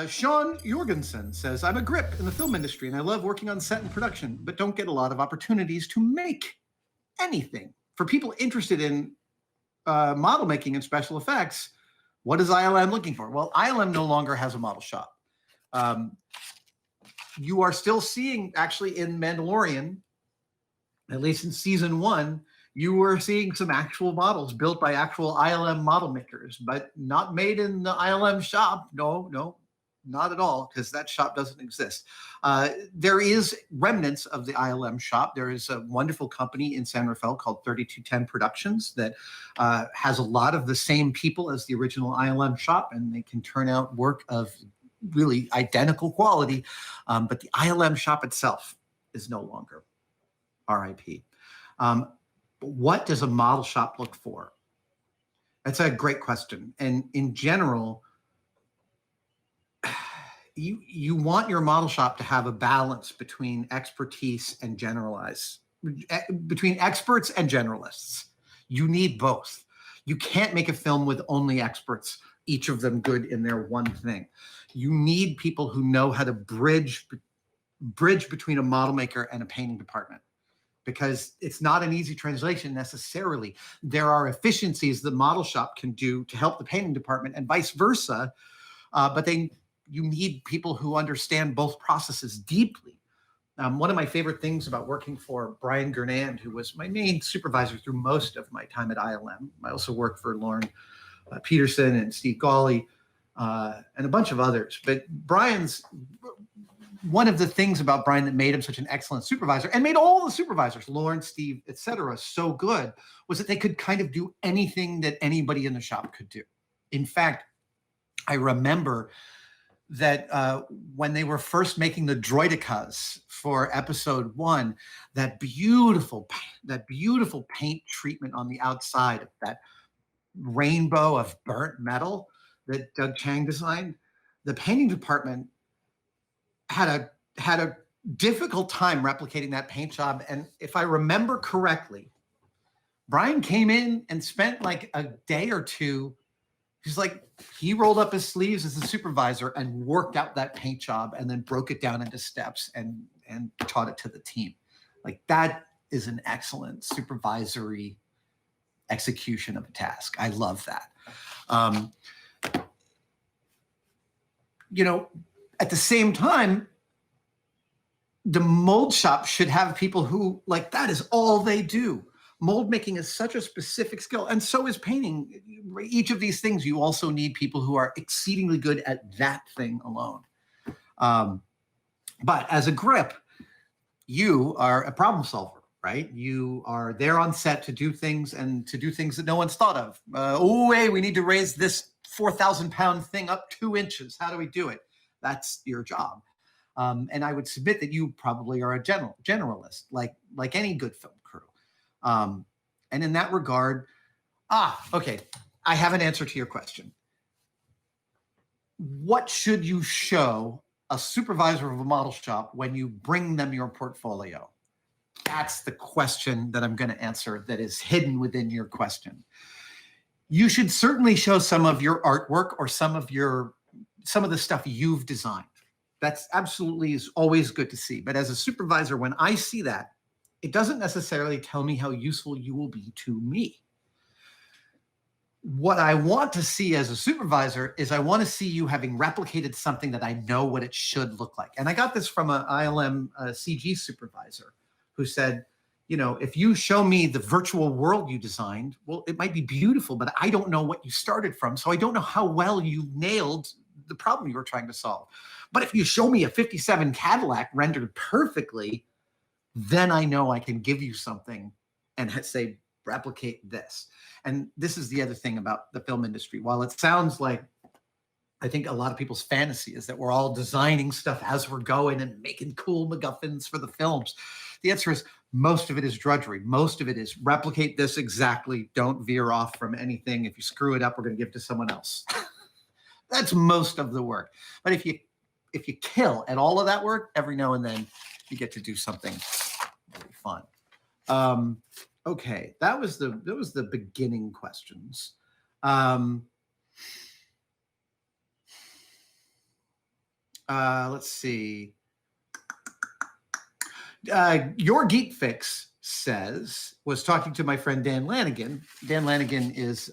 Sean Jorgensen says, I'm a grip in the film industry and I love working on set and production, but don't get a lot of opportunities to make anything. For people interested in model making and special effects, what is ILM looking for? Well, ILM no longer has a model shop. You are still seeing, actually, in Mandalorian, at least in season 1, you were seeing some actual models built by actual ILM model makers, but not made in the ILM shop. No, not at all, because that shop doesn't exist. There is remnants of the ILM shop. There is a wonderful company in San Rafael called 3210 Productions that has a lot of the same people as the original ILM shop, and they can turn out work of really identical quality. But the ILM shop itself is no longer. RIP. What does a model shop look for? That's a great question. And in general, you want your model shop to have a balance between expertise and between experts and generalists. You need both. You can't make a film with only experts, each of them good in their one thing. You need people who know how to bridge between a model maker and a painting department, because it's not an easy translation necessarily. There are efficiencies the model shop can do to help the painting department and vice versa, but you need people who understand both processes deeply. One of my favorite things about working for Brian Gernand, who was my main supervisor through most of my time at ILM, I also worked for Lauren Peterson and Steve Gawley and a bunch of others. But one of the things about Brian that made him such an excellent supervisor and made all the supervisors, Lauren, Steve, et cetera, so good was that they could kind of do anything that anybody in the shop could do. In fact, I remember that when they were first making the droidicas for episode 1, that beautiful paint treatment on the outside of that rainbow of burnt metal that Doug Chang designed, the painting department had a difficult time replicating that paint job. And if I remember correctly, Brian came in and spent like a day or two. He rolled up his sleeves as a supervisor and worked out that paint job and then broke it down into steps and taught it to the team. Like, that is an excellent supervisory execution of a task. I love that. At the same time, the mold shop should have people who, like, that is all they do. Mold making is such a specific skill, and so is painting. Each of these things, you also need people who are exceedingly good at that thing alone. But as a grip, you are a problem solver, right? You are there on set to do things that no one's thought of. Hey, we need to raise this 4,000-pound thing up 2 inches. How do we do it? That's your job. And I would submit that you probably are a generalist, like any good film crew. And in that regard, okay, I have an answer to your question. What should you show a supervisor of a model shop when you bring them your portfolio? That's the question that I'm going to answer that is hidden within your question. You should certainly show some of your artwork or some of the stuff you've designed. That's absolutely is always good to see. But as a supervisor, when I see that, it doesn't necessarily tell me how useful you will be to me. What I want to see as a supervisor is I want to see you having replicated something that I know what it should look like. And I got this from an ILM CG supervisor who said, if you show me the virtual world you designed, well, it might be beautiful, but I don't know what you started from. So I don't know how well you nailed the problem you were trying to solve. But if you show me a 57 Cadillac rendered perfectly, then I know I can give you something and say, replicate this. And this is the other thing about the film industry. While it sounds like, I think a lot of people's fantasy is that we're all designing stuff as we're going and making cool MacGuffins for the films. The answer is most of it is drudgery. Most of it is replicate this exactly. Don't veer off from anything. If you screw it up, we're going to give it to someone else. That's most of the work. But if you kill at all of that work, every now and then you get to do something really fun. Okay, that was the beginning questions. Let's see. Your Geek Fix was talking to my friend Dan Lanigan. Dan Lanigan is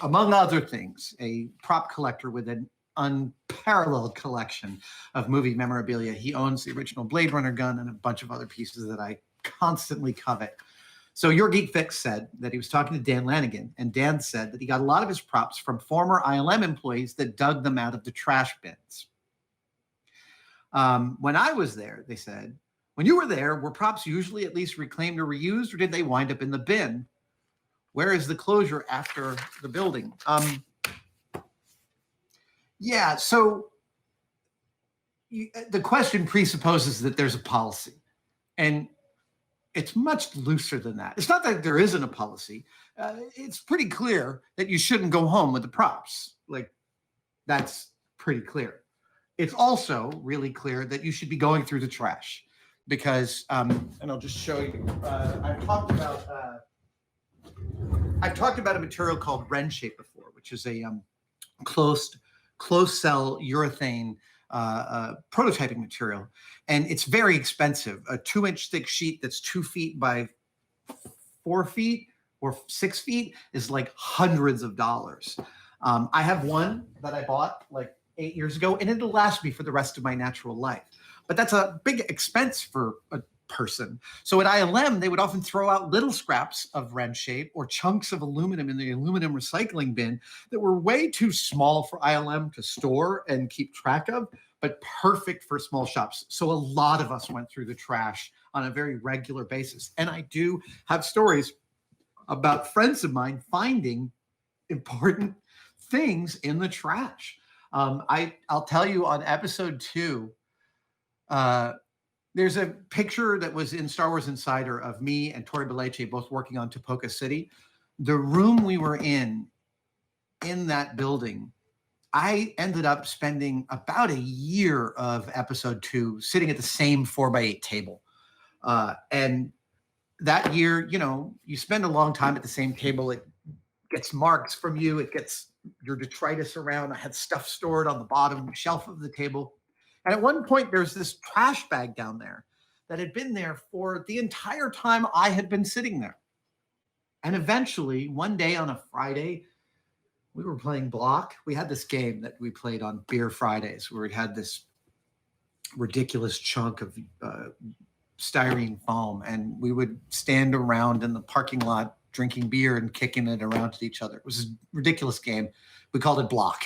among other things, a prop collector with an unparalleled collection of movie memorabilia. He owns the original Blade Runner gun and a bunch of other pieces that I constantly covet. So Your Geek Fix said that he was talking to Dan Lanigan, and Dan said that he got a lot of his props from former ILM employees that dug them out of the trash bins. When I was there, they said, when you were there, were props usually at least reclaimed or reused, or did they wind up in the bin? Where is the closure after the building? Yeah, so the question presupposes that there's a policy, and it's much looser than that. It's not that there isn't a policy. It's pretty clear that you shouldn't go home with the props. Like, that's pretty clear. It's also really clear that you should be going through the trash because, and I'll just show you, I've talked about a material called RenShape before, which is a closed cell urethane prototyping material. And it's very expensive. A 2-inch thick sheet that's 2 feet by 4 feet or 6 feet is like hundreds of dollars. I have one that I bought like 8 years ago, and it'll last me for the rest of my natural life. But that's a big expense for a person. So at ILM, they would often throw out little scraps of RenShape or chunks of aluminum in the aluminum recycling bin that were way too small for ILM to store and keep track of, but perfect for small shops. So a lot of us went through the trash on a very regular basis. And I do have stories about friends of mine finding important things in the trash. I'll tell you on episode 2, there's a picture that was in Star Wars Insider of me and Tori Belice both working on Topoka City. The room we were in that building, I ended up spending about a year of episode 2 sitting at the same 4x8 table. And that year, you spend a long time at the same table. It gets marks from you. It gets your detritus around. I had stuff stored on the bottom shelf of the table. And at one point, there's this trash bag down there that had been there for the entire time I had been sitting there. And eventually, one day on a Friday, we were playing Block. We had this game that we played on Beer Fridays where we had this ridiculous chunk of styrene foam, and we would stand around in the parking lot drinking beer and kicking it around at each other. It was a ridiculous game. We called it Block.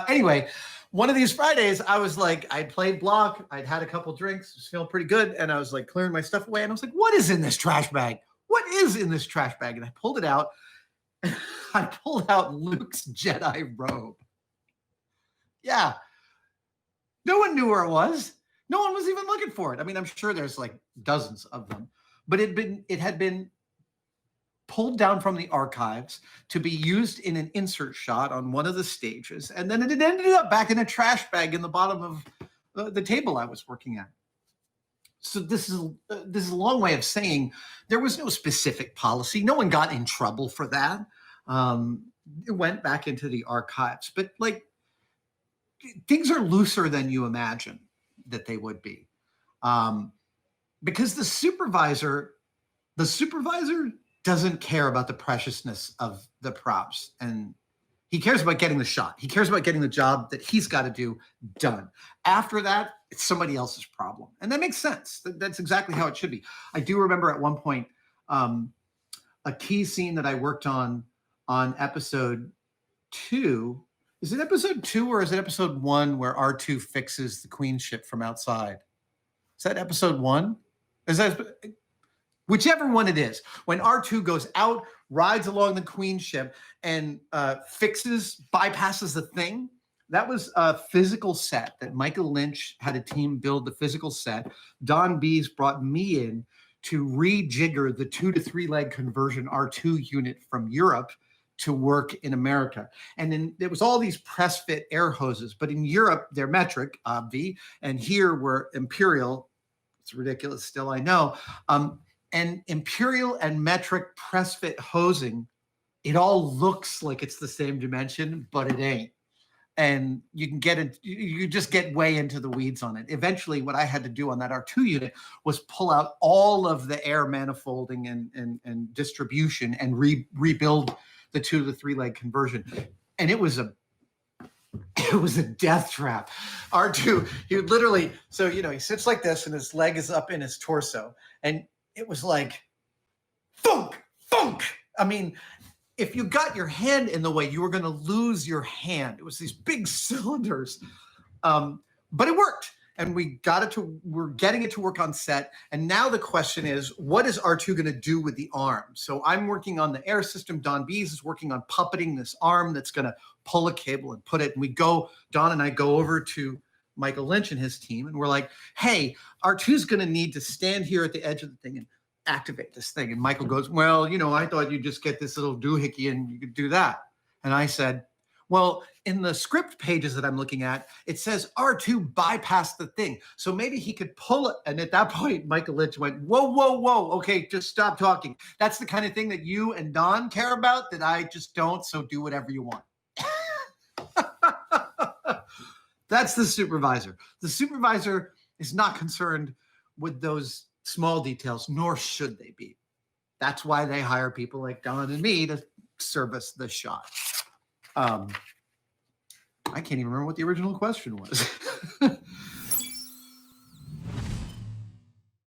Anyway, one of these Fridays, I was like, I'd played Block. I'd had a couple drinks, was feeling pretty good. And I was like clearing my stuff away. And I was like, what is in this trash bag? What is in this trash bag? And I pulled it out. I pulled out Luke's Jedi robe. Yeah. No one knew where it was. No one was even looking for it. I mean, I'm sure there's like dozens of them, but it had been pulled down from the archives to be used in an insert shot on one of the stages. And then it ended up back in a trash bag in the bottom of the table I was working at. So this is a long way of saying there was no specific policy. No one got in trouble for that. It went back into the archives, but like things are looser than you imagine that they would be. Because the supervisor doesn't care about the preciousness of the props, and he cares about getting the shot. He cares about getting the job that he's got to do done. After that, it's somebody else's problem. And that makes sense. That's exactly how it should be. I do remember at one point, a key scene that I worked on episode 2. Is it episode 2 or is it episode 1 where R2 fixes the Queen ship from outside? Is that episode 1? Is that whichever one it is? When R2 goes out, rides along the Queen ship, and bypasses the thing. That was a physical set that Michael Lynch had a team build the physical set. Don Bees brought me in to rejigger the 2 to 3 leg conversion R2 unit from Europe to work in America. And then there was all these press fit air hoses, but in Europe, they're metric, obvi, and here we're imperial. It's ridiculous still, I know. And imperial and metric press fit hosing, it all looks like it's the same dimension, but it ain't. and you can get it, you just get way into the weeds on it. Eventually, what I had to do on that R2 unit was pull out all of the air manifolding and distribution and rebuild the 2 to 3 leg conversion. And it was a death trap. R2, he would literally, so, he sits like this and his leg is up in his torso. And it was like, funk, funk. I mean, if you got your hand in the way, you were going to lose your hand. It was these big cylinders. But it worked. And we're getting it to work on set. And now the question is, what is R2 going to do with the arm? So I'm working on the air system. Don Bees is working on puppeting this arm that's going to pull a cable and put it. And Don and I go over to Michael Lynch and his team. And we're like, hey, R2 is going to need to stand here at the edge of the thing and activate this thing. And Michael goes, well, I thought you'd just get this little doohickey and you could do that. And I said, well, in the script pages that I'm looking at, it says R2 bypassed the thing. So maybe he could pull it. And at that point, Michael Lynch went, whoa, whoa, whoa. Okay, just stop talking. That's the kind of thing that you and Don care about that I just don't. So do whatever you want. That's the supervisor. The supervisor is not concerned with those small details, nor should they be. That's why they hire people like Don and me to service the shot. I can't even remember what the original question was.